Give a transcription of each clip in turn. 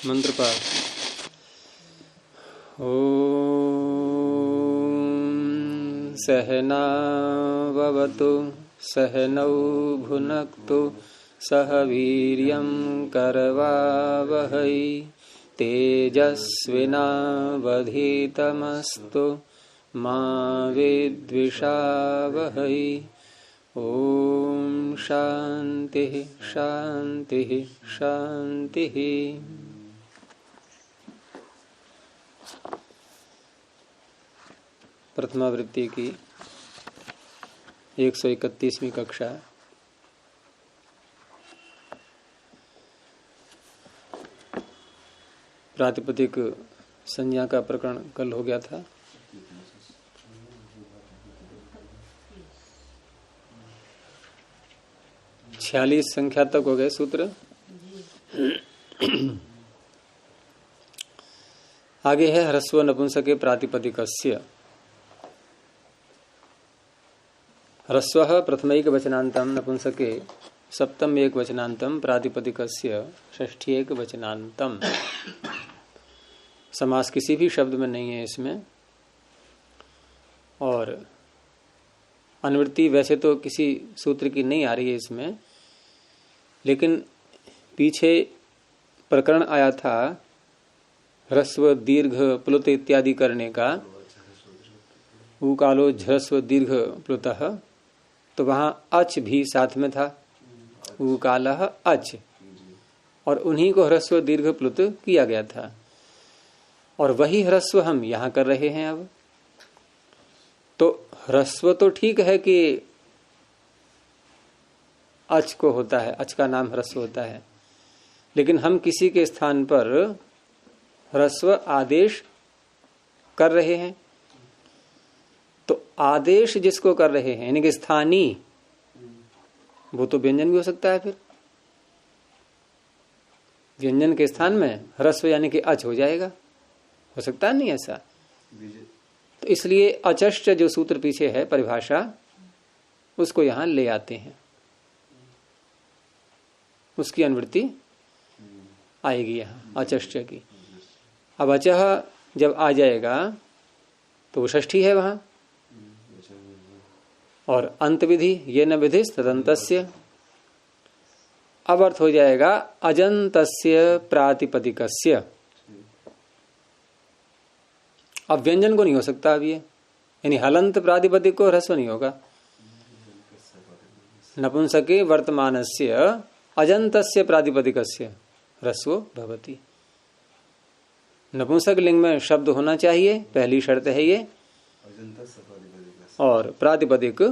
मंत्र पाठ। ओम सहनाववतु सहनौ भुनक्तु सह वीर्यं करवावहै तेजस्विनावधीतमस्तु मा विद्विषावहै। ओम शांति शांति शांति। प्रथमावृत्ति की 131वीं कक्षा। प्रातिपदिक संज्ञा का प्रकरण कल हो गया था। छियालीस संख्या तक हो गए सूत्र। आगे है ह्रस्व नपुंसके प्रातिपदिकस्य। ह्रस्व प्रथमैक वचनांतम नपुंसके सप्तम एक वचनांतम प्रातिपदिकस्य षष्ठी एक वचनांतम। समास किसी भी शब्द में नहीं है इसमें, और अनुवृत्ति वैसे तो किसी सूत्र की नहीं आ रही है इसमें, लेकिन पीछे प्रकरण आया था ह्रस्व दीर्घ प्लुत इत्यादि करने का। उकालो झ्रस्व दीर्घ प्लुतः, तो वहां अच भी साथ में था, उकालः अच, और उन्हीं को ह्रस्व दीर्घ प्लुत किया गया था, और वही ह्रस्व हम यहां कर रहे हैं। अब तो ह्रस्व तो ठीक है कि अच को होता है, अच का नाम ह्रस्व होता है, लेकिन हम किसी के स्थान पर ह्रस्व आदेश कर रहे हैं। तो आदेश जिसको कर रहे हैं यानी कि स्थानीय, वो तो व्यंजन भी हो सकता है। फिर व्यंजन के स्थान में ह्रस्व यानी कि अच हो जाएगा, हो सकता है नहीं ऐसा? तो इसलिए अचष्ट जो सूत्र पीछे है परिभाषा, उसको यहां ले आते हैं, उसकी अनुवृत्ति आएगी यहां अचष्ट की। अब अचह जब आ जाएगा तो वो षष्ठी है वहां, और अंत विधि ये न विधि तदंतस्य। अब अर्थ हो जाएगा अजंतस्य प्रातिपदिकस्य। अब व्यंजन को नहीं हो सकता अब ये, यानी हलंत प्रातिपदिक को ह्रस्व नहीं होगा। नपुंसके वर्तमानस्य अजंतस्य प्रातिपदिकस्य ह्रस्वो भवति। नपुंसक लिंग में शब्द होना चाहिए, पहली शर्त है ये, और प्रातिपदिक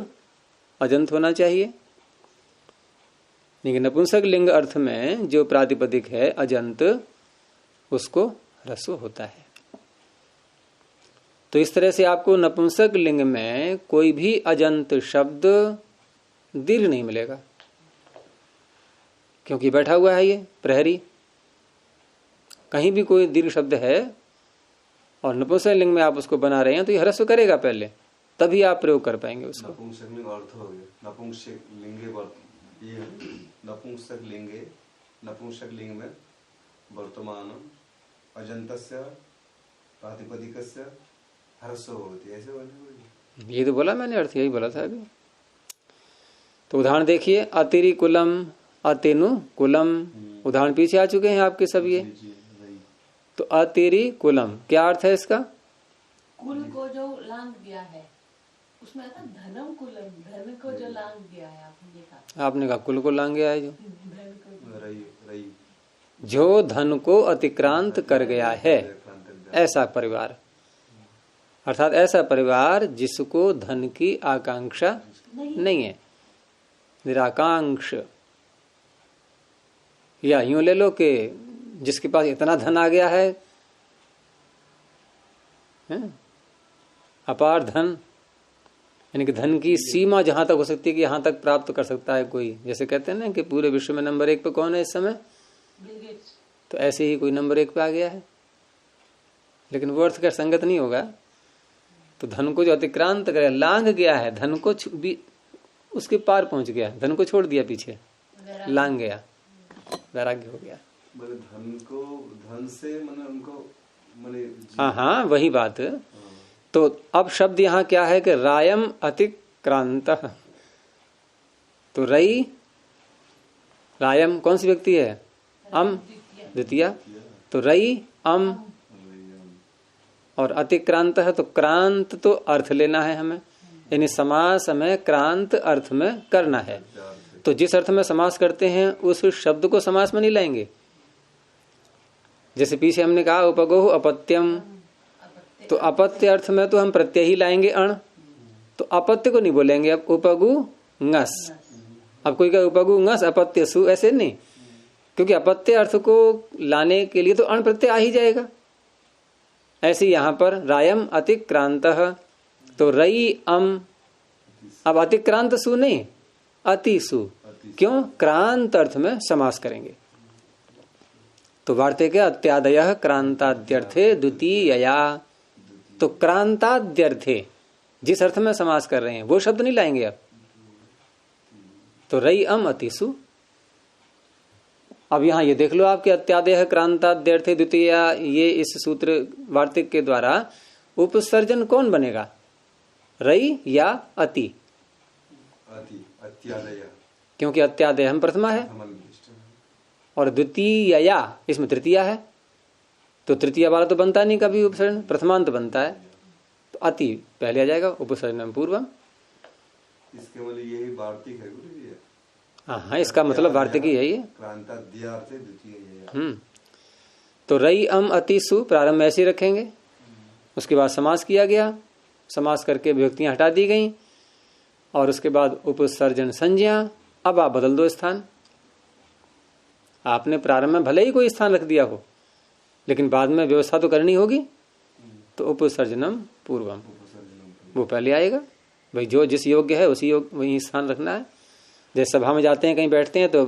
अजंत होना चाहिए। लेकिन नपुंसक लिंग अर्थ में जो प्रातिपदिक है अजंत, उसको ह्रस्व होता है। तो इस तरह से आपको नपुंसक लिंग में कोई भी अजंत शब्द दीर्घ नहीं मिलेगा, क्योंकि बैठा हुआ है ये प्रहरी। कहीं भी कोई दीर्घ शब्द है और नपुंसक लिंग में आप उसको बना रहे हैं, तो ये ह्रस्व करेगा पहले, तभी आप प्रयोग कर पाएंगे उसको। नपुंसक लिंग अर्थ हो गया, नपुंसक लिंगे नपुंसक लिंग में वर्तमान अजंतस्य प्रातिपदिकस्य ह्रस्व होती है, ऐसे बोलते। ये तो बोला मैंने, अर्थ यही बोला था अभी। तो उदाहरण देखिए, अतिरि कुलम अतिनु कुलम, उदाहरण पीछे आ चुके हैं आपके सब ये। तो अतिरि कुलम क्या अर्थ है इसका? कुल को जो लांग दिया है, उसमें आता धनम कुलम, धन को जो लांग दिया है। आपने कहा कुल को लांग गया है, जो धन को अतिक्रांत कर गया है, ऐसा परिवार, अर्थात ऐसा परिवार जिसको धन की आकांक्षा नहीं है, निराकांक्ष। या यूं ले लो कि जिसके पास इतना धन आ गया है, अपार धन, यानी कि धन की सीमा जहां तक हो सकती है कि यहां तक प्राप्त कर सकता है कोई। जैसे कहते हैं ना कि पूरे विश्व में नंबर 1 पे कौन है इस समय, तो ऐसे ही कोई नंबर 1 पे आ गया है, लेकिन वो अर्थ का संगत नहीं होगा। तो धन को जो अतिक्रांत करे, लांग गया है, धन को भी उसके पार पहुंच गया, धन को छोड़ दिया पीछे, लांग गया, वैराग्य हो गया। मैंने धन से मैंने उनको मैंने हाँ हाँ वही बात। तो अब शब्द यहाँ क्या है कि रायम अतिक्रांत। तो रई रायम कौन सी व्यक्ति है? अम द्वितीय। तो रई अम और अतिक्रांत है। तो क्रांत तो अर्थ लेना है हमें, यानी समास हमें क्रांत अर्थ में करना है। तो जिस अर्थ में समास करते हैं उस शब्द को समास में नहीं लाएंगे। जैसे पीछे हमने कहा उपगोह अपत्यम, तो अपत्य अर्थ में तो हम प्रत्यय ही लाएंगे अण, तो अपत्य को नहीं बोलेंगे। अब उपगु ngस, अब कोई कहे उपगु ngस अपत्य सु, ऐसे नहीं, क्योंकि अपत्य अर्थ को लाने के लिए तो अण प्रत्यय आ ही जाएगा। ऐसे यहां पर रायम अतिक्रांत, तो रई अम, अब अतिक्रांत सु नहीं अति सु, क्यों? क्रांत अर्थ में समास करेंगे। तो वार्तिक अत्यादय क्रांताद्यर्थे द्वितीयया, तो क्रांताद्यर्थे जिस अर्थ में समास कर रहे हैं वो शब्द नहीं लाएंगे अब। तो रई अम अतिसु। अब यहां ये देख लो आपके अत्यादय क्रांताद्यर्थे द्वितीया, ये इस सूत्र वार्तिक के द्वारा उपसर्जन कौन बनेगा? रई या अति? अत्यादय, क्योंकि अत्यादय हम प्रथमा है और द्वितीयया इसमें तृतीया है, तो तृतीय वाला तो बनता नहीं कभी उपसर्जन, प्रथमांत बनता है। तो अति पहले आ जाएगा, उपसर्जन पूर्वम। इसके मतलब यही वार्तिक है गुरु जी। हाँ, इसका मतलब वार्तिक ही है ये। क्रांताद्यर्थे द्वितीय। तो रई अम अति सु प्रारंभ ऐसे रखेंगे, उसके बाद समास किया गया, समास करके विभक्तियां हटा दी गई और उसके बाद उपसर्जन संज्ञा। अब आप बदल दो स्थान। आपने प्रारंभ में भले ही कोई स्थान रख दिया हो, लेकिन बाद में व्यवस्था तो करनी होगी, तो उपसर्जनम पूर्वम वो पहले आएगा। भाई जो जिस योग्य है उसी वही स्थान रखना है। जैसे सभा में जाते हैं कहीं बैठते हैं तो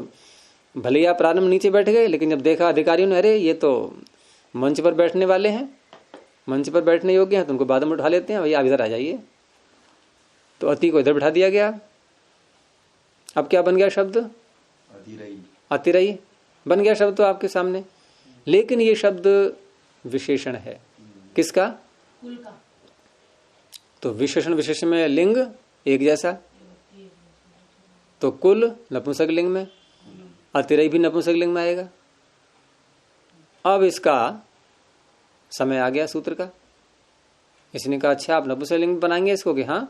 भले ही आप प्रारंभ नीचे बैठ गए, लेकिन जब देखा अधिकारियों ने अरे ये तो मंच पर बैठने वाले हैं, मंच पर बैठने योग्य हैं, तो उनको बाद में उठा लेते हैं, भैया आप इधर आ जाइए। तो अति को इधर बिठा दिया गया। अब क्या बन गया शब्द? अतिरई बन गया शब्द तो आपके सामने। लेकिन ये शब्द विशेषण है किसका? कुल का। तो विशेषण में लिंग एक जैसा, तो कुल नपुंसक लिंग में, अतिरई भी नपुंसक लिंग में आएगा। अब इसका समय आ गया सूत्र का। इसने कहा अच्छा आप नपुंसक लिंग बनाएंगे इसको कि हाँ,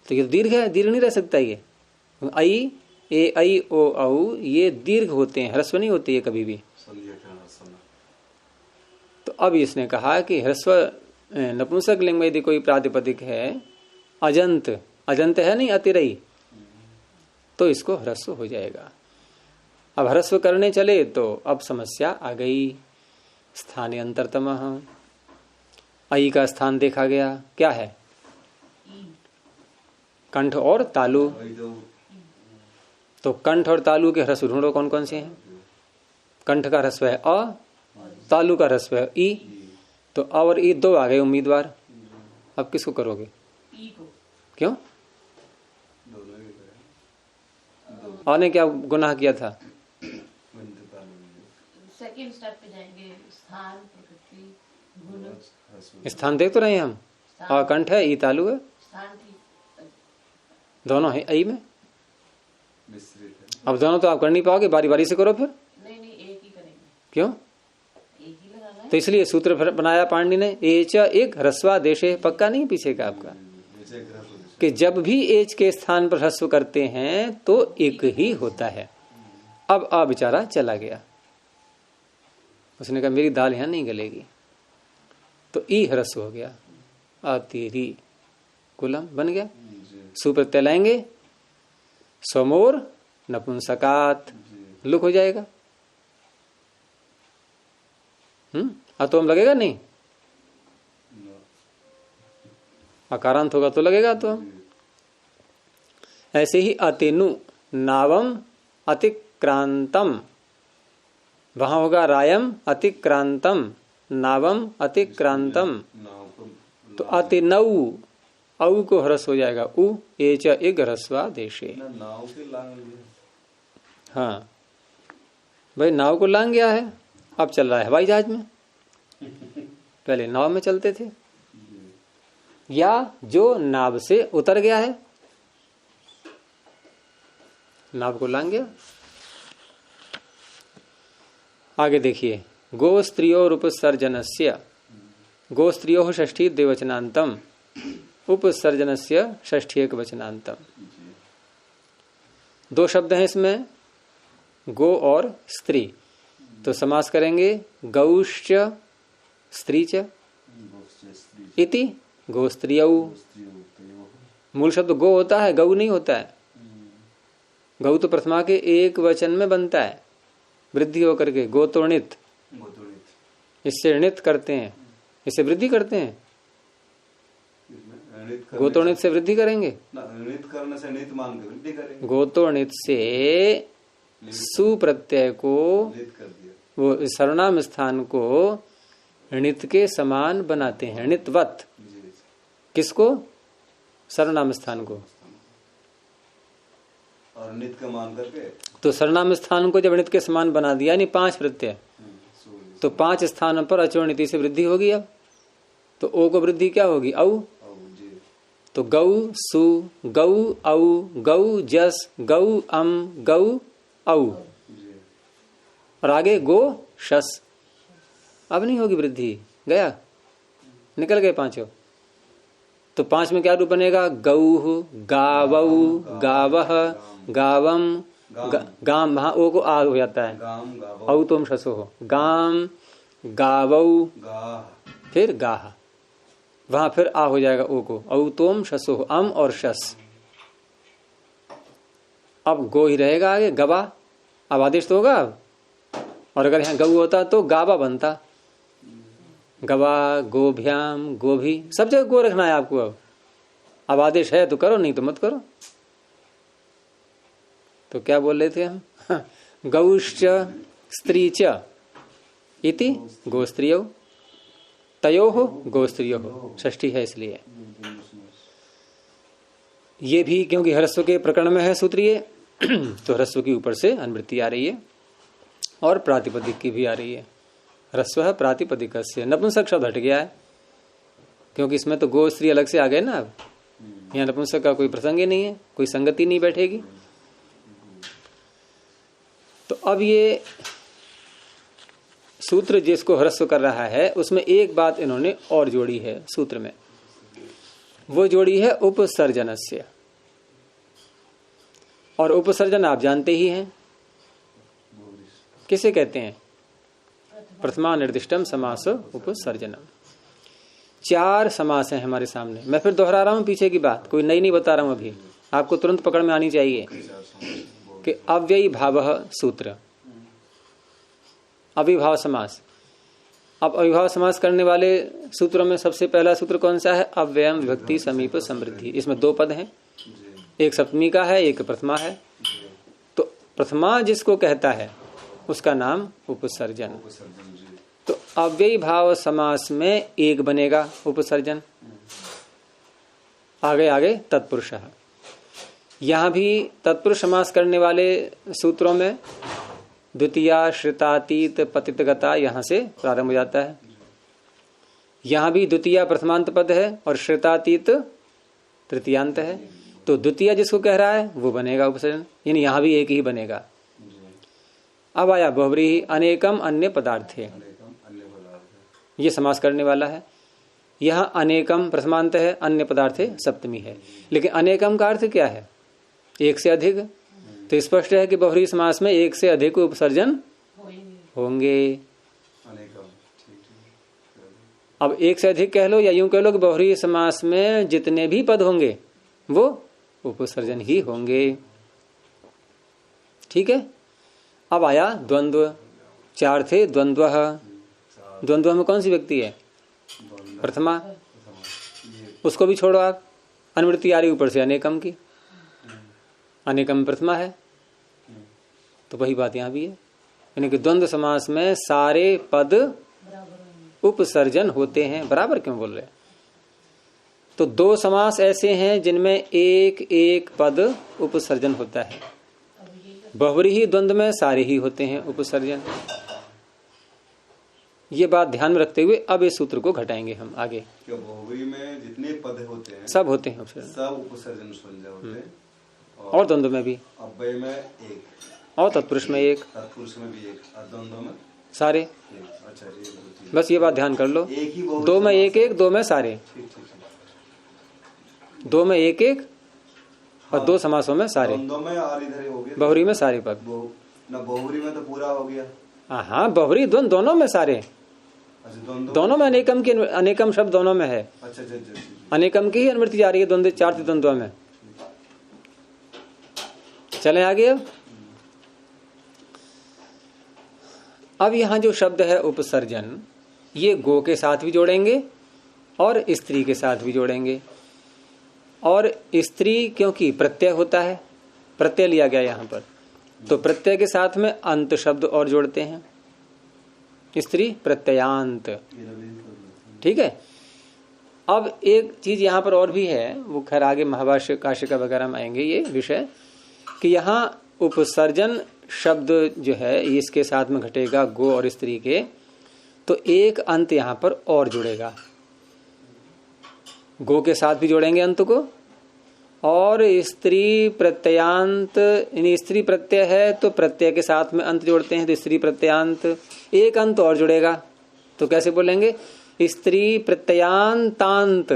तो ये दीर्घ है, दीर्घ नहीं रह सकता ये। आई ए आई ओ औ ये दीर्घ होते हैं, ह्रस्व नहीं होते ये कभी भी। तो अब इसने कहा कि ह्रस्व नपुंसक लिंग में यदि कोई प्रातिपदिक है, अजंत, अजंत है नहीं अतिरई, तो इसको ह्रस्व हो जाएगा। अब ह्रस्व करने चले तो अब समस्या आ गई। स्थाने अंतरतम, आई का स्थान देखा गया, क्या है? कंठ और तालु। तो कंठ और तालु के ह्रस्व ढूंढो कौन कौन से हैं। कंठ का ह्रस्व है अ, तालु का ह्रस्व है ई। तो अ और ई दो आ गए उम्मीदवार। अब किसको करोगे? ई को। क्यों? अ ने क्या गुनाह किया था? सेकंड स्टेप पे जाएंगे, स्थान, प्रकृति, गुण। स्थान देख तो रहे हैं हम। अ कंठ है, ई तालु है, स्थान ठीक दोनों है आई में। अब दोनों तो आप कर नहीं पाओगे, बारी बारी से करो फिर। नहीं एक ही करेंगे। क्यों? एक ही लगाना है। तो इसलिए सूत्र बनाया पाणिनि ने, एच एक ह्रस्वा देशे, पक्का नहीं पीछे का आपका, कि जब भी एच के स्थान पर ह्रस्व करते हैं तो एक ही होता है। अब आ बेचारा चला गया, उसने कहा मेरी दाल यहां नहीं गलेगी, तो ई ह्रस्व हो गया, अतिरी कुलम बन गया। सुप्रत्यय लाएंगे, स्वमोर नपुंसकात, लुक हो जाएगा। अतोम लगेगा नहीं, अकारांत होगा तो लगेगा। तो ऐसे ही अतिनु नावम अतिक्रांतम, वहां होगा रायम अतिक्रांतम, नावम अतिक्रांतम। तो अतिनऊ, औ को ह्रस्व हो जाएगा उ, एच इग ह्रस्वा देशे। हाँ, भाई नाव को लांग गया है, अब चल रहा है हवाई जहाज में, पहले नाव में चलते थे। या जो नाव से उतर गया है, नाव को लांग गया। आगे देखिए, गो स्त्रियो उपसर्जनस्य, गो स्त्रियो षष्ठी द्विवचनांतम, उपसर्जनस्य षष्ठी एक वचनांतम। दो शब्द हैं इसमें, गो और स्त्री, तो समास करेंगे गौश्च स्त्रीच इति गो स्त्रियौ। मूल शब्द गो होता है, गौ नहीं होता है। गौ तो प्रथमा के एक वचन में बनता है, वृद्धि होकर के गोतोणित, इससे णित करते हैं, इससे वृद्धि करते हैं। गोतोणित से वृद्धि करेंगे, करने से णित मान के वृद्धि करेंगे। गोतोणित से सु प्रत्यय को, वो सर्वनाम स्थान को णित के समान बनाते हैं, णितवत। किसको? सर्वनाम स्थान को। और णित का मान करके, तो सर्वनाम स्थान को जब णित के समान बना दिया, यानी 5 प्रत्यय, तो 5 स्थानों पर अचोणिति से वृद्धि होगी। अब तो ओ को वृद्धि क्या होगी? औ। तो गौ सु, गौ औ, गौ जस, गौ अम, गौ औ, और आगे गो शस। अब नहीं होगी वृद्धि, गया, निकल गए पांचों। तो 5 में क्या रूप बनेगा? गौ, गावौ, गावह, गावम, गाम। वहां ओ को आ हो जाता है, औ तुम शसो हो, गाम, गावौ, फिर गाह, वहां फिर आ हो जाएगा ओ को, औ तुम शसो हो, अम और शस। अब गो ही रहेगा आगे, गवा। अब आदेश तो होगा अब, और अगर यहाँ गौ होता तो गावा बनता, गवा, गोभ्याम, गोभी, सब जगह गो रखना है आपको। अब आदेश है तो करो, नहीं तो मत करो। तो क्या बोल रहे थे हम? गौश्च स्त्रीच इति गोस्त्रियो, तयो हो गोस्त्रियो हो, षष्ठी है इसलिए। ये भी क्योंकि ह्रस्व के प्रकरण में है सूत्रीय, तो ह्रस्व की ऊपर से अनुवृत्ति आ रही है, और प्रातिपदिक की भी आ रही है। ह्रस्व है प्रातिपदिक से, नपुंसक शब्द हट गया है, क्योंकि इसमें तो गो स्त्री अलग से आ गए ना। अब यहाँ नपुंसक का कोई प्रसंग ही नहीं है, कोई संगति नहीं बैठेगी। तो अब ये सूत्र जिसको ह्रस्व कर रहा है, उसमें एक बात इन्होंने और जोड़ी है सूत्र में, वो जोड़ी है उपसर्जनस्य। और उपसर्जन आप जानते ही हैं, किसे कहते हैं? प्रथमा निर्दिष्टम समास उपसर्जनम। 4 समास हैं हमारे सामने। मैं फिर दोहरा रहा हूं पीछे की बात, कोई नई नहीं बता रहा हूं, अभी आपको तुरंत पकड़ में आनी चाहिए कि अव्ययी भावः सूत्र, अविभाव समास। अब अविभाव समास करने वाले सूत्रों में सबसे पहला सूत्र कौन सा है? अव्ययम विभक्ति समीप समृद्धि। इसमें 2 पद हैं, एक सप्तमी का है, एक प्रथमा है। तो प्रथमा जिसको कहता है उसका नाम उपसर्जन। तो अव्ययी भाव समास में 1 बनेगा उपसर्जन। आगे तत्पुरुष। यहां भी तत्पुरुष समास करने वाले सूत्रों में द्वितीया श्रितातीत पतितगता यहां से प्रारंभ हो जाता है। यहां भी द्वितीया प्रथमांत पद है और श्रितातीत तृतीयांत है। तो द्वितीय जिसको कह रहा है वो बनेगा उपसर्जन, यानी यहां भी 1 ही बनेगा। अब आया बहुव्रीहि अनेकम अन्य पदार्थे, ये समास करने वाला है। यहां अनेकम प्रथमांत है, अन्य पदार्थे सप्तमी है। लेकिन अनेकम का अर्थ क्या है? 1 से अधिक। तो स्पष्ट है कि बहुव्रीहि समास में 1 से अधिक उपसर्जन होंगे। अब 1 से अधिक कह लो या यूं कह लो कि बहुव्रीहि समास में जितने भी पद होंगे वो उपसर्जन ही होंगे। ठीक है। अब आया द्वंद्व। 4 थे द्वंद्व। द्वंद्व में कौन सी व्यक्ति है? प्रथमा। उसको भी छोड़ो आप, अनुवृत्ति आ रही ऊपर से अनेकम की, अनेकम प्रथमा है। तो वही बात यहां भी है, यानी कि द्वंद्व समास में सारे पद उपसर्जन होते हैं। बराबर क्यों बोल रहे? तो 2 समास ऐसे हैं जिनमें 1 पद उपसर्जन होता है। बहुरी ही द्वंद्व में सारे ही होते हैं उपसर्जन। ये बात ध्यान में रखते हुए अब इस सूत्र को घटाएंगे हम आगे। क्या बहुव्रीहि में जितने पद होते हैं सब होते हैं उपसर्जन, सब उपसर्जन संज्ञा होते हैं। और द्वंद्व में भी, अव्यय में एक, और तत्पुरुष में एक, तत्पुरुष में भी एक, और द्वंद्व में सारे। एक। अच्छा ये होती है। बस ये बात ध्यान कर लो, एक ही बहुव्रीहि दो में एक एक, दो में सारे, ठीक ठीक ठीक। दो में एक एक और दो समासों में सारे, द्वंद्व में और इधर हो गया बहुरी में सारे पद। ना बहुव्रीहि में तो पूरा हो गया। हाँ बहुरी द्वंद्व दोनों में सारे, अच्छा द्वंद्व दोनों में अनेकम की, अनेकम शब्द दोनों में है। अच्छा अच्छा अच्छा, अच्छा। अनेकम की ही अनुवृत्ति जा रही है द्वंद्व, चार द्वंद्व में। चलें आगे। अब यहां जो शब्द है उपसर्जन, ये गो के साथ भी जोड़ेंगे और स्त्री के साथ भी जोड़ेंगे। और स्त्री क्योंकि प्रत्यय होता है, प्रत्यय लिया गया यहां पर, तो प्रत्यय के साथ में अंत शब्द और जोड़ते हैं, स्त्री प्रत्ययांत। ठीक है। अब एक चीज यहां पर और भी है, वो खैर आगे महाभाष्य काशिका वगैरह में आएंगे ये विषय, कि यहाँ उपसर्जन शब्द जो है इसके साथ में घटेगा गो और स्त्री के, तो एक अंत यहां पर और जुड़ेगा। गो के साथ भी जोड़ेंगे अंत को, और स्त्री प्रत्ययांत, यानी स्त्री प्रत्यय है तो प्रत्यय के साथ में अंत जोड़ते हैं, तो स्त्री प्रत्ययांत, एक अंत और जुड़ेगा। तो कैसे बोलेंगे? स्त्री प्रत्ययांतांत।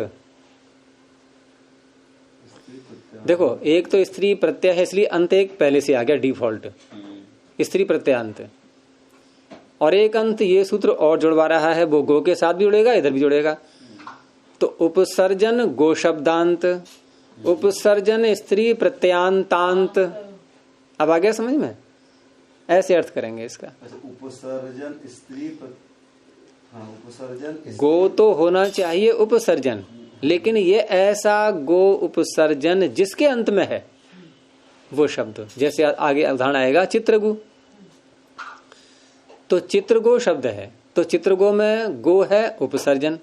देखो एक तो स्त्री प्रत्यय है इसलिए अंत एक पहले से आ गया डिफॉल्ट, स्त्री प्रत्ययांत, और एक अंत ये सूत्र और जुड़वा रहा है, वो गो के साथ भी जुड़ेगा, इधर भी जुड़ेगा। तो उपसर्जन गो शब्दांत, उपसर्जन स्त्री प्रत्ययांतांत। अब आ गया समझ में? ऐसे अर्थ करेंगे इसका। उपसर्जन स्त्री उपसर्जन गो तो होना चाहिए उपसर्जन, लेकिन ये ऐसा गो उपसर्जन जिसके अंत में है वो शब्द, जैसे आगे उदाहरण आएगा चित्रगु, तो चित्रगो शब्द है, तो चित्रगो में गो है उपसर्जन,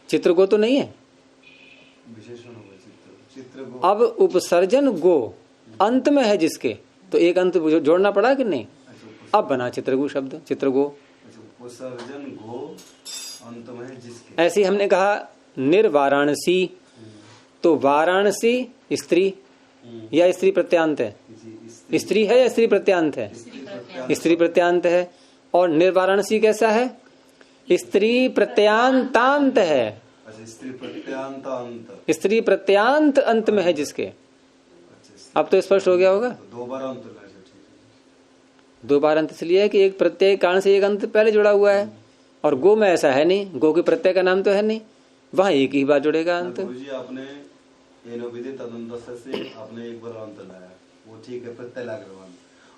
चित्रगो तो नहीं है, विशेषण होगा चित्रगो। अब उपसर्जन गो अंत में है जिसके, तो एक अंत जोड़ना पड़ा कि नहीं? अब बना चित्रगु शब्द, चित्रगो। उपसर्जन गो अंत में है जिसके। ऐसे हमने कहा निर्वाराणसी, तो वाराणसी स्त्री या स्त्री प्रत्यांत है, स्त्री है या स्त्री प्रत्यांत है? स्त्री प्रत्यांत है। और निर्वाराणसी कैसा है? स्त्री प्रत्यांतांत है, स्त्री प्रत्यांत, स्त्री प्रत्यांत अंत में है जिसके। अब तो स्पष्ट हो गया होगा। दो बार अंत, दो बार अंत इसलिए है कि एक प्रत्यय कारण से एक अंत पहले जुड़ा हुआ है, और गो में ऐसा है नहीं, गो के प्रत्यय का नाम तो है नहीं, वहां एक ही बार जुड़ेगा अंत। आपने से आपने एक बार अंत लाया, वो ठीक है, प्रत्यय ला के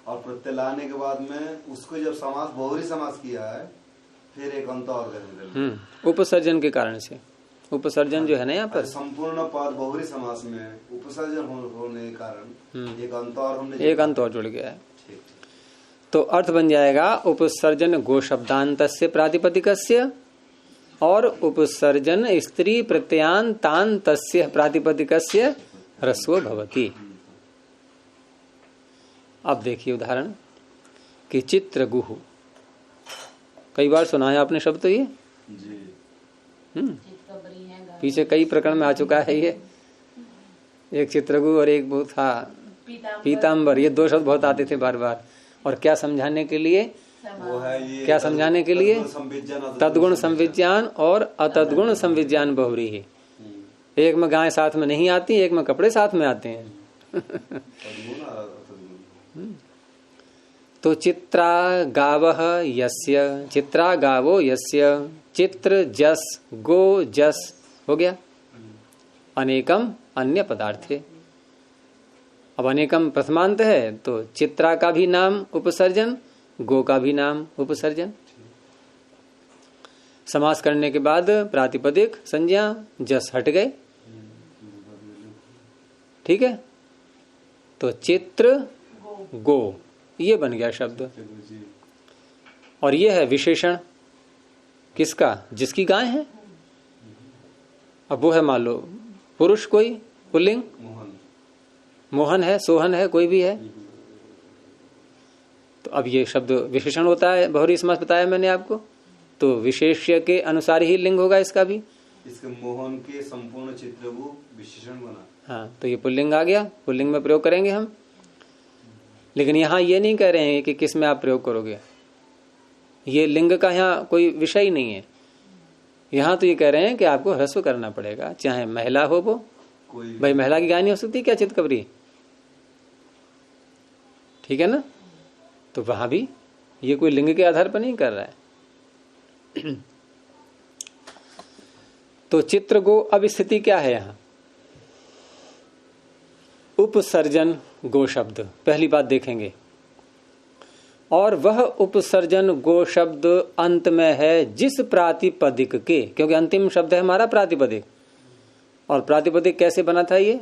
और प्रत्यय लाने के बाद में उसको जब समास बहुरी समास किया है, फिर एक अंत और करेंगे उपसर्जन के कारण से। उपसर्जन जो है ना यहाँ पर संपूर्ण पद बहुरी समास में उपसर्जन होने के कारण एक अंत और हमने एक अंत और जुड़ गया है। तो अर्थ बन जाएगा उपसर्जन गो शब्दांतस्य प्रातिपदिकस्य और उपसर्जन स्त्री प्रत्ययांतान्तस्य प्रातिपदिकस्य ह्रस्वो भवति। अब देखिए उदाहरण कि चित्रगुह, कई बार सुना है आपने शब्द तो ये पीछे कई प्रकरण में आ चुका है ये। एक चित्रगुह और एक वो था पीताम्बर, ये दो शब्द बहुत आते थे बार बार। और क्या समझाने के लिए? वो है ये क्या समझाने के लिए? तद्गुण संविज्ञान और अतद्गुण संविज्ञान बहुव्रीहि। एक में गाय साथ में नहीं आती, एक में कपड़े साथ में आते हैं। तो चित्रा गावः यस्य, चित्रा गावो यस्य, चित्र जस गो जस हो गया। अनेकम अन्य पदार्थे। अब अनेकम प्रथमांत है तो चित्रा का भी नाम उपसर्जन, गो का भी नाम उपसर्जन। समास करने के बाद प्रातिपदिक संज्ञा जस हट गए। ठीक है, तो चित्र गो ये बन गया शब्द। और ये है विशेषण किसका? जिसकी गाय है। अब वो है मान लो पुरुष, कोई पुल्लिंग मोहन है, सोहन है, कोई भी है, तो अब ये शब्द विशेषण होता है, बहुरी समास बताया मैंने आपको, तो विशेष्य के अनुसार ही लिंग होगा इसका भी। इसके मोहन के संपूर्ण चित्र वो विशेषण बना। हाँ, तो ये पुल्लिंग आ गया, पुल्लिंग में प्रयोग करेंगे हम। लेकिन यहाँ ये नहीं कह रहे हैं कि किस में आप प्रयोग करोगे, ये लिंग का यहाँ कोई विषय ही नहीं है। यहाँ तो ये कह रहे हैं कि आपको ह्रस्व करना पड़ेगा, चाहे महिला हो वो, भाई महिला की गाय नहीं हो सकती क्या चितकबरी, ठीक है ना। तो वहां भी ये कोई लिंग के आधार पर नहीं कर रहा है। तो चित्र गो, अब स्थिति क्या है यहां, उपसर्जन गो शब्द पहली बात देखेंगे, और वह उपसर्जन गो शब्द अंत में है जिस प्रातिपदिक के, क्योंकि अंतिम शब्द है हमारा प्रातिपदिक, और प्रातिपदिक कैसे बना था, ये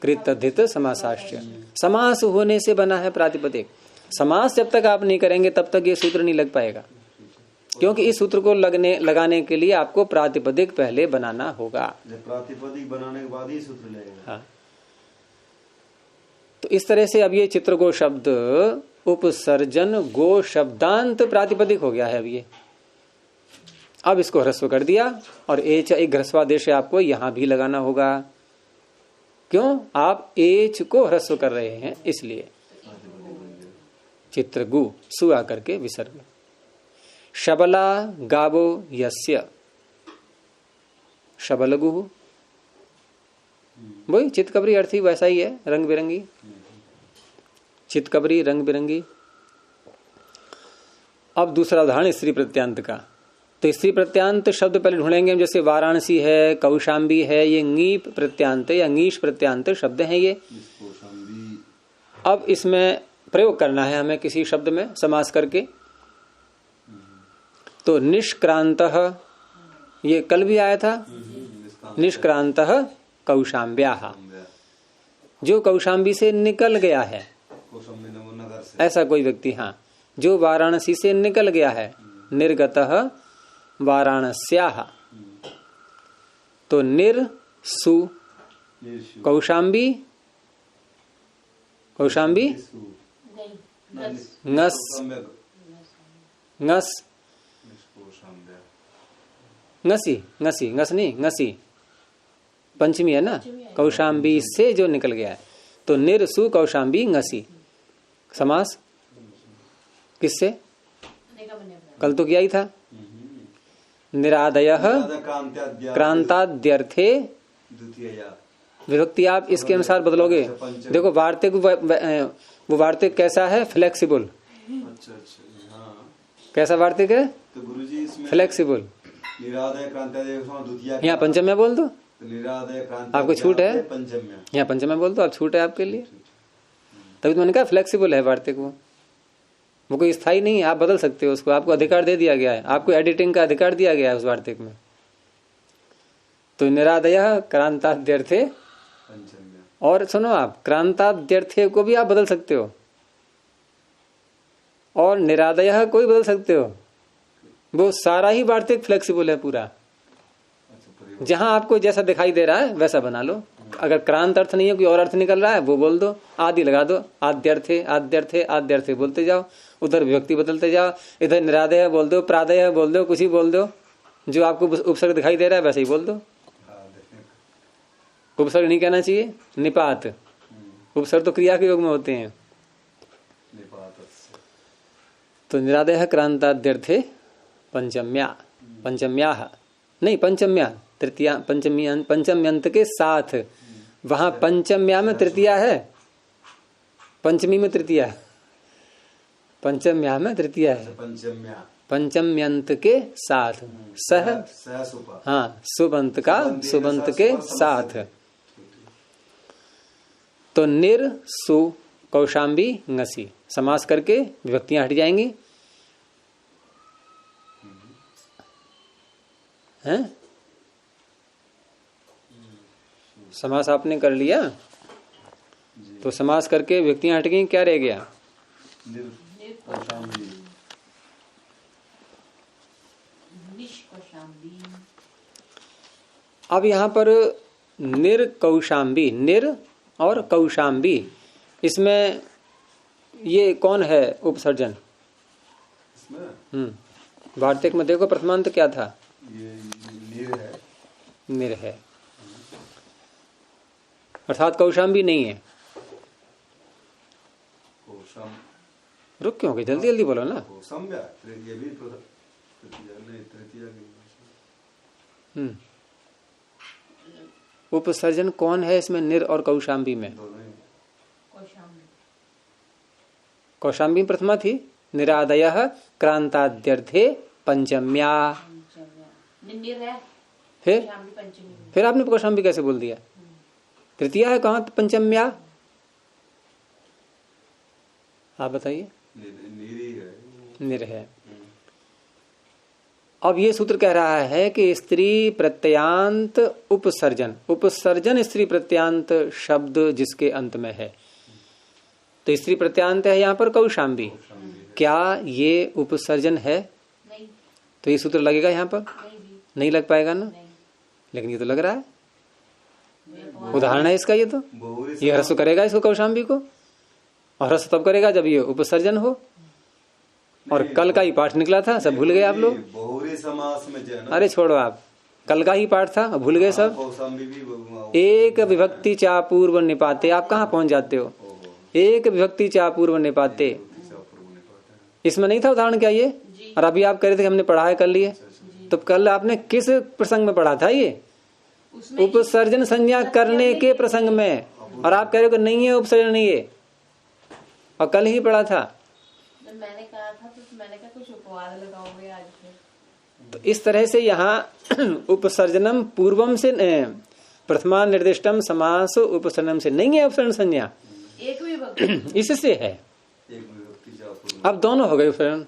कृतधित समासाश्च, समास होने से बना है प्रातिपदिक। समास जब तक आप नहीं करेंगे तब तक ये सूत्र नहीं लग पाएगा, क्योंकि इस सूत्र को लगाने के लिए आपको प्रातिपदिक पहले बनाना होगा। प्रातिपदिक बनाने के बाद ही सूत्र लगेगा। हाँ, तो इस तरह से अब ये चित्र गो शब्द उपसर्जन गो शब्दांत प्रातिपदिक हो गया है। अब ये अब इसको ह्रस्व कर दिया, और एच एक ह्रस्वादेश आपको यहां भी लगाना होगा। क्यों, आप एच को ह्रस्व कर रहे हैं इसलिए। चित्रगु सु आकर के विसर्ग। शबला गावो यस्य, शबलगु, वही चितकबरी अर्थी वैसा ही है, रंग बिरंगी चितकबरी, रंग बिरंगी। अब दूसरा उदाहरण स्त्री प्रत्यांत का। तो स्त्री प्रत्यांत शब्द पहले ढूंढेंगे, जैसे वाराणसी है, कौशाम्बी है, ये ङीप प्रत्यांत या ङीश प्रत्यांत शब्द हैं ये। अब इसमें प्रयोग करना है हमें किसी शब्द में समास करके। तो निष्क्रांतः, ये कल भी आया था, निष्क्रांतः कौशाम्ब्याः, जो कौशाम्बी से निकल गया है, ऐसा कोई व्यक्ति, हाँ, जो वाराणसी से निकल गया है। निर्गतः वाराणस्याः, तो निर सु कौशाम्बी, कौशाम्बी ngस, ngस, ngसी, ngसी, ngस नहीं, ngसी पंचमी है ना, कौशाम्बी से जो निकल गया है। तो निरसु कौशाम्बी ngसी, समास किससे, कल तो किया ही था। निरादयः क्रांताद्यर्थे, विभक्ति आप इसके अनुसार बदलोगे। देखो वार्तिक, वो वार्तिक कैसा है, फ्लेक्सिबल। अच्छा, हाँ। कैसा वार्तिक है, तो गुरुजी इसमें फ्लेक्सिबल। निरादय क्रांत्याद्य, यहाँ पंचम में बोल दो, निरादय क्रांत्याद्य आपको छूट है, पंचम में, यहाँ पंचम में बोल दो, आप छूट है आपके लिए। तभी तो मैंने कहा फ्लेक्सिबल है वार्तिक, वो कोई स्थायी नहीं है, आप बदल सकते हो उसको, आपको अधिकार दे दिया गया है, आपको एडिटिंग का अधिकार दिया गया है उस वार्तिक में। तो निरादय क्रांताद्यर्थे, और सुनो आप, क्रांताद्यर्थे को भी आप बदल सकते हो, और निरादय को भी बदल सकते हो। वो सारा ही वार्तिक फ्लेक्सिबल है पूरा, जहां आपको जैसा दिखाई दे रहा है वैसा बना लो। अगर क्रांत अर्थ नहीं है, कोई और अर्थ निकल रहा है, वो बोल दो, आदि लगा दो, आद्यर्थे आद्यर्थे आद्यर्थे बोलते जाओ, उधर विभक्ति बदलते जाओ, इधर निरादय बोल दो, प्रादय बोल दो, कुछ ही बोल दो, जो आपको उपसर्ग दिखाई दे रहा है वैसे ही बोल दो। उपसर्ग नहीं कहना चाहिए, निपात, उपसर्ग तो क्रिया के योग में होते हैं। तो निरादय क्रांताद्यर्थे पंचम्या, पंचम्याः नहीं, पंचम्या तृतीया, पंचम्यंत के साथ, वहां पंचम्या में तृतीया है, पंचमी में तृतीया, पंचम्या में तृतीया है, पंचम्यंत के साथ, सह, हाँ, सुबंत का, सुबंत के साथ। तो निर सु कौशाम्बी ngसी, समास करके विभक्तियां हट जाएंगी, हैं? समास आपने कर लिया, तो समास करके विभक्तियां हट गई, क्या रह गया, अब यहां पर निर कौशाम्बी, निर और कौशाम्बी, इसमें ये कौन है उपसर्जन? इसमें वार्तिक में देखो प्रथमांत क्या था? ये नीर है। निर है, अर्थात कौशाम्बी नहीं है। कोशम रुक क्यों गए? जल्दी जल्दी बोलो ना। कोशम ये भी तृतीया उपसर्जन कौन है इसमें, निर और कौशाम्बी में? दोनों ही। कौशाम्बी प्रथमा थी। निरादय क्रांताद्यर्थे पंचम्या। निर है, फिर शाम भी पंचमी में। फिर आपने कौशाम्बी कैसे बोल दिया? तृतीया है कहाँ पंचम्या? आप बताइए। नीरी है। निर है। अब ये सूत्र कह रहा है कि स्त्री प्रत्ययांत उपसर्जन, उपसर्जन स्त्री प्रत्ययांत शब्द जिसके अंत में है, तो स्त्री प्रत्यांत है यहाँ पर कौशाम्बी। क्या ये उपसर्जन है? नहीं, तो ये सूत्र लगेगा यहाँ पर? नहीं भी, नहीं लग पाएगा ना। नहीं। लेकिन ये तो लग रहा है, उदाहरण है इसका। ये तो बहुरी ये ह्रस्व करेगा इसको कौशाम्बी को, और ह्रस्व तब करेगा जब ये उपसर्जन हो। और कल का ही पाठ निकला था, सब भूल गए आप लोग। बहुरी समास में जो है ना, अरे छोड़ो आप, कल का ही पाठ था, भूल गए सब। कौशाम्बी भी एक विभक्ति चा पूर्व निपाते, आप कहाँ पहुंच जाते हो? एक विभक्ति चा पूर्व निपाते, इसमें नहीं था उदाहरण क्या ये? और अभी आप कह रहे थे कि हमने पढ़ा है कर लिए, तो कल आपने किस प्रसंग में पढ़ा था ये? उसमें उपसर्जन संज्ञा करने के प्रसंग में, और आप कह रहे हो कि नहीं है उपसर्जन नहीं है, और कल ही पढ़ा था। जब मैंने कहा था तो मैंने कहा कुछ उपवाद लगाओगे आज फिर। तो इस तरह से यहाँ उपसर्जनम पूर्वम से प्रथमा निर्दिष्टम समास उपसर्जनम से नहीं है उपसर्जन संज्ञा, एक भी भक्त इससे है। एक विभक्ति जा अब दोनों हो गए उपसर्जन,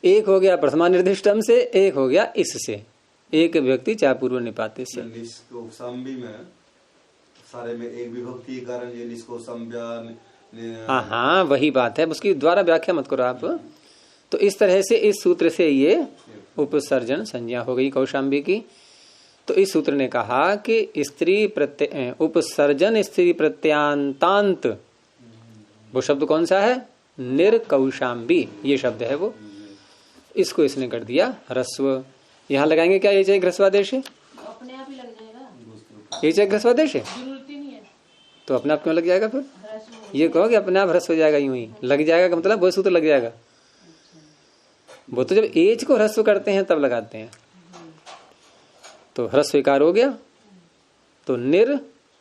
एक हो गया प्रथमा निर्दिष्टम से, एक हो गया इससे। एक व्यक्ति चाहे पूर्व निपाते से। कौशाम्बी में सारे में एक विभक्ति के कारण ये निष्कौशम्या। हाँ वही बात है, उसकी द्वारा व्याख्या मत करो आप। तो इस तरह से इस सूत्र से ये उपसर्जन संज्ञा हो गई कौशाम्बी की। तो इस सूत्र ने कहा कि स्त्री प्रत्यय उपसर्जन स्त्री प्रत्यांतांत, वो शब्द कौन सा है? निर्कौशाम्बी, ये शब्द है वो। इसको इसने कर दिया ह्रस्व। यहाँ लगाएंगे क्या? ये चाहे ह्रस्वादेश है, अपने आप ही लग जाएगा, ये चाहे ह्रस्वादेश है, जरूरत ही नहीं है। तो अपने आप क्यों लग जाएगा? फिर ह्रस्व ये कहो कि अपने आप ह्रस्व हो जाएगा, यूं ही लग जाएगा का मतलब वो सूत्र लग जाएगा। वो तो जब एज को ह्रस्व करते हैं तब लगाते हैं। तो ह्रस्व विकार हो गया, तो निर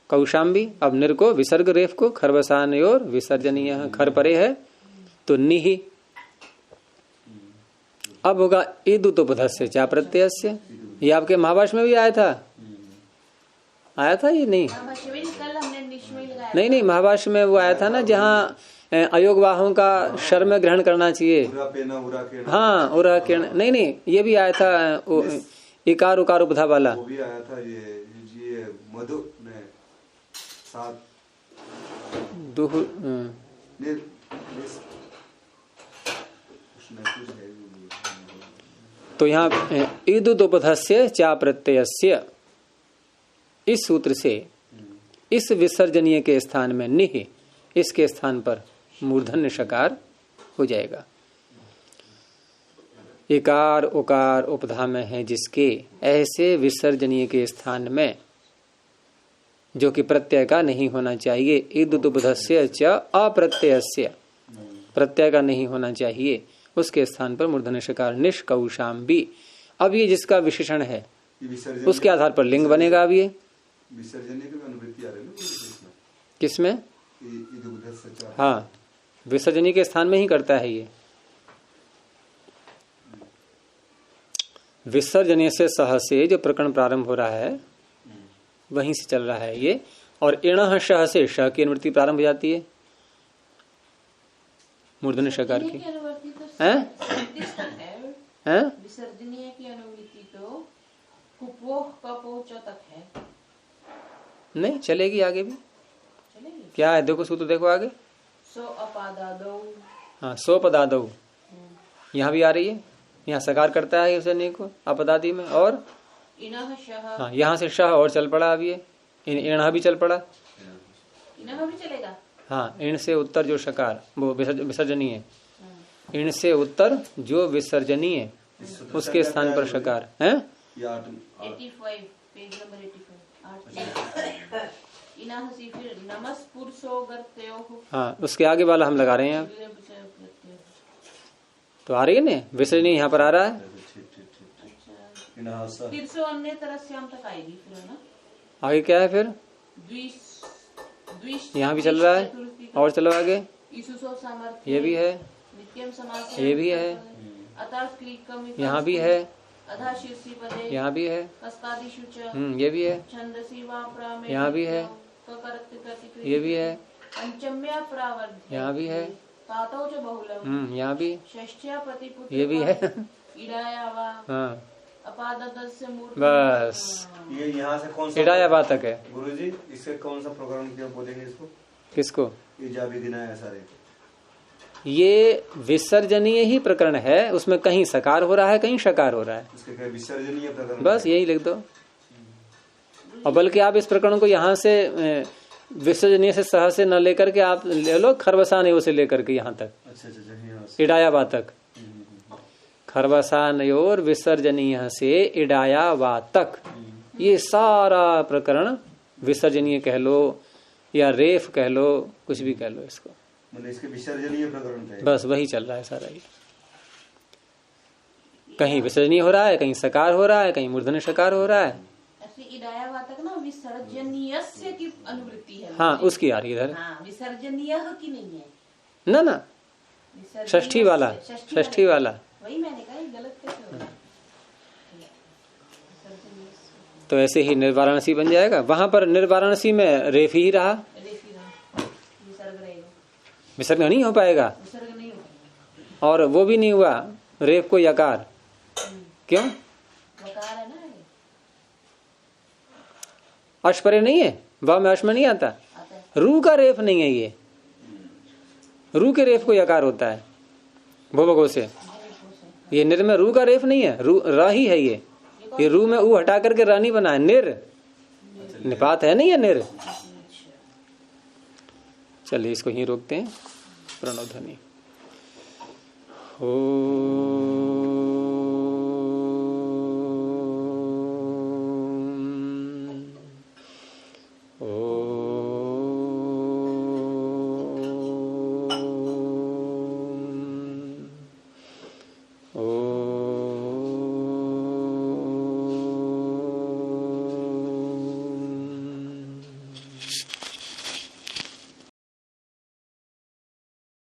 कौशाम्बी। अब निर को विसर्ग रेफ को खरवसान और विसर्जनीय खर परे है, तो निहि। अब होगा ईदुतोपधस्य चा प्रत्ययस्य। ये आपके महाभाष्य में भी आया था, आया था ये? नहीं कल हमने निश्चय में लगाया। नहीं नहीं, महाभाष्य में वो आया था ना जहाँ अयोगवाहों का शर में ग्रहण करना चाहिए। हाँ उरा किरण, नहीं नहीं, ये भी आया था इकार उकार उपधा वाला। वो भी आया था ये मधु में सात दुह तो यहाँ ईदुतोपधस्य चा प्रत्ययस्य, इस सूत्र से इस विसर्जनीय के स्थान में निहि, इसके स्थान पर मूर्धन्य शकार हो जाएगा। इकार उकार उपधा में है जिसके, ऐसे विसर्जनीय के स्थान में जो कि प्रत्यय का नहीं होना चाहिए, ईदुतोपधस्य च अप्रत्ययस्य, प्रत्यय का नहीं होना चाहिए, उसके स्थान पर मूर्धन्य शकार निष्कौशाम्बी। अब ये जिसका विशेषण है उसके आधार पर लिंग बनेगा। अब ये विसर्जनीय की अनुवृत्ति आ रही है ना किसमें? हाँ विसर्जनीय के स्थान में ही करता है ये। विसर्जनीय से सह से जो प्रकरण प्रारंभ हो रहा है वहीं से चल रहा है ये, और इणः शह से श की अनुवृत्ति प्रारंभ हो जाती है मूर्धन्य शकार की। हैं? विसर्जनीय की अनुवृत्ति तो कुपोह कपोह च तक है, नहीं चलेगी आगे भी। चलेगी। क्या है देखो सूत्र देखो आगे। सो अपादादौ, हाँ सो पदादौ, यहाँ भी आ रही है, यहाँ सकार करता है उसे नहीं को अपदादी में। और इनः शह, हाँ यहाँ से शाह और चल पड़ा। अब ये इणः भी चल पड़ा। इनः भी चलेगा। हाँ, इण से उत्तर जो शकार वो विसर्जनीय, इण से उत्तर जो विसर्जनीय उसके स्थान पर शकार है। 85 पेज नंबर 85 इनाहसी फिर नमस पुरुषो गर्त्यो। हाँ, उसके आगे वाला हम लगा रहे हैं। तो आ रही है ना विसर्जनीय, यहाँ पर आ रहा है। तिरसो अन्य तरह से हम तक आएगी फिर, है ना। आगे क्या है फिर? यहाँ भी चल रहा है, और चलो आगे। ये भी है, ये भी है, यहाँ भी है, यहाँ भी है, ये भी है, यहाँ भी है, ये भी है, यहाँ भी है, यहाँ भी, ये भी है। हाँ बस, ये यहाँ से कौन सा इडायावा तक है। गुरुजी, इससे कौन सा प्रकरण क्यों बोलेंगे इसको? किसको? इजाबिदिनाया सारे। ये विसर्जनीय ही प्रकरण है, उसमें कहीं सकार हो रहा है कहीं शकार हो रहा है, उसके विसर्जनीय प्रकरण, बस यही लिख दो। और बल्कि आप इस प्रकरण को यहाँ से विसर्जनीय से सह से न लेकर के आप ले लो खरबसानयो से लेकर के यहाँ तक, इडायावा तक। खरबसानयोर विसर्जनीय से इडायावा तक, ये सारा प्रकरण विसर्जनीय कह लो या रेफ कह लो, कुछ भी कह लो इसको, मतलब इसके विसर्जनीय प्रकरण बस वही चल रहा है सारा। ये कहीं विसर्जनीय हो रहा है, कहीं सकार हो रहा है, कहीं मूर्धन्य शकार हो रहा है। इडायावा तक ना विसर्जनीय की अनुवृत्ति है। हाँ, उसकी आ रही इधर। हाँ, विसर्जनीय की नहीं है ना ना, षष्ठी वाला, षष्ठी वाला। वही मैंने कहा, गलत कैसे होगा। तो ऐसे ही निर्वाराणसी बन जाएगा। वहां पर निर्वाराणसी में रेफ ही रहा, विसर्ग नहीं हो पाएगा, विसर्ग नहीं होगा, और वो भी नहीं हुआ रेफ को यकार। क्यों? वकार है ना, अश परे नहीं है, वाह में अश में नहीं आता। रू का रेफ नहीं है, ये रू के रेफ को यकार होता है भोभगो से। ये निर में रू का रेफ नहीं है, रू र ही है। ये रू में ऊ हटा करके रानी बना है, निर निपात है नहीं है निर। चलिए इसको यहीं रोकते हैं। प्रणव ध्वनि। ओ